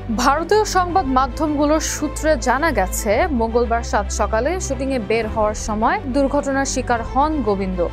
ভারতীয় সংবাদ মাধ্যমগুলোর সূত্রে জানা গেছে, মঙ্গলবার সাত সকালে শুটিংয়ে বের হওয়ার সময় দুর্ঘটনার শিকার হন গোবিন্দ।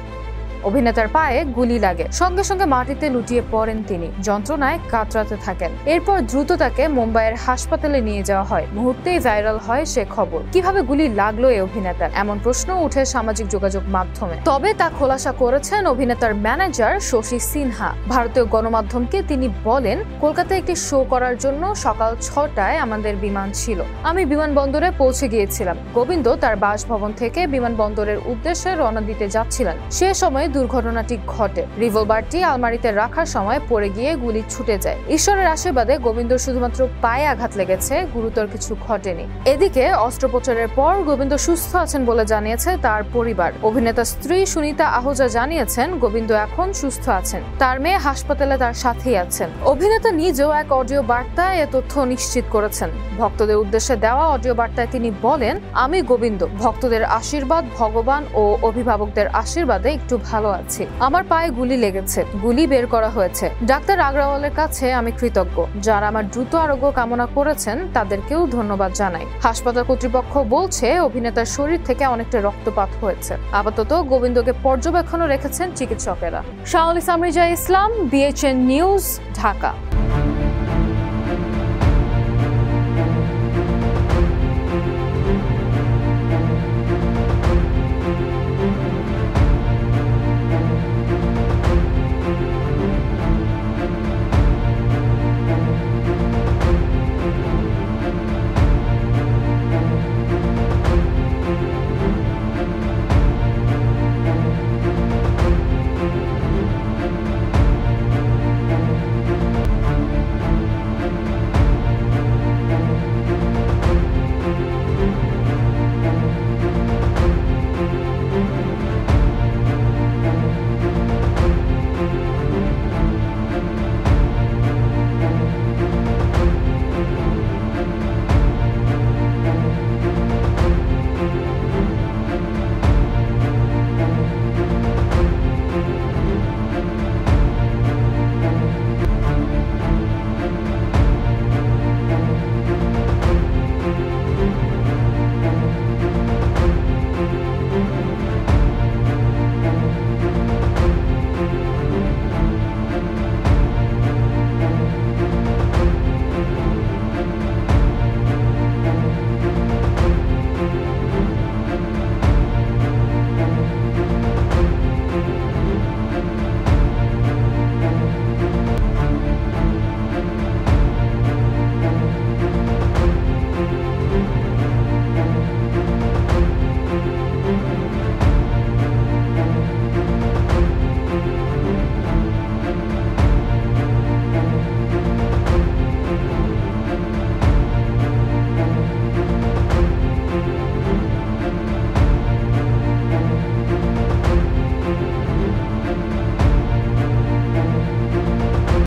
অভিনেতার পায়ে গুলি লাগে, সঙ্গে সঙ্গে মাটিতে লুটিয়ে পড়েন তিনি। যন্ত্রণায় কাতরাতে থাকেন। এরপর দ্রুত তাকে মুম্বাইয়ের হাসপাতালে নিয়ে যাওয়া হয়। মুহূর্তেই ভাইরাল হয় সে খবর। কিভাবে গুলি লাগলো এই অভিনেতার, এমন প্রশ্ন উঠে সামাজিক যোগাযোগ মাধ্যমে। তবে তা খোলাসা করেছেন অভিনেতার ম্যানেজার শশী সিনহা। ভারতীয় গণমাধ্যমকে তিনি বলেন, কলকাতায় একটি শো করার জন্য সকাল 6টায় আমাদের বিমান ছিল। আমি বিমানবন্দরে পৌঁছে গিয়েছিলাম। গোবিন্দ তার বাসভবন থেকে বিমানবন্দরের উদ্দেশ্যে রওনা দিতে যাচ্ছিলেন। সে সময় দুর্ঘটনাটি ঘটে। রিভলভারটি আলমারিতে রাখার সময় পড়ে গিয়ে গুলি ছুটে যায়। ঈশ্বরের আশীর্বাদে গোবিন্দর শুধুমাত্র পায়ে আঘাত লেগেছে, গুরুতর কিছু ঘটেনি। এদিকে অস্ত্রোপচারের পর গোবিন্দ সুস্থ আছেন বলে জানিয়েছে তার পরিবার। অভিনেতা স্ত্রী সুনিতা আহুজা জানিয়েছেন, গোবিন্দ এখন সুস্থ আছেন। তার মেয়ে হাসপাতালে তার সাথেই আছেন। অভিনেতা নিজেও এক অডিও বার্তায় এ তথ্য নিশ্চিত করেছেন। ভক্তদের উদ্দেশ্যে দেওয়া অডিও বার্তায় তিনি বলেন, আমি গোবিন্দ, ভক্তদের আশীর্বাদ, ভগবান ও অভিভাবকদের আশীর্বাদে একটু ভালো আছি। আমার পায়ে গুলি লেগেছে, গুলি বের করা হয়েছে। ডাক্তার আগ্রাওয়ালের কাছে আমি কৃতজ্ঞ। যারা আমার দ্রুত আরোগ্য কামনা করেছেন তাদেরকেও ধন্যবাদ জানাই। হাসপাতাল কর্তৃপক্ষ বলছে, অভিনেতার শরীর থেকে অনেকটা রক্তপাত হয়েছে। আপাতত গোবিন্দকে পর্যবেক্ষণে রেখেছেন চিকিৎসকেরা। শাওলি সামরিজা ইসলাম, BHN নিউজ, ঢাকা।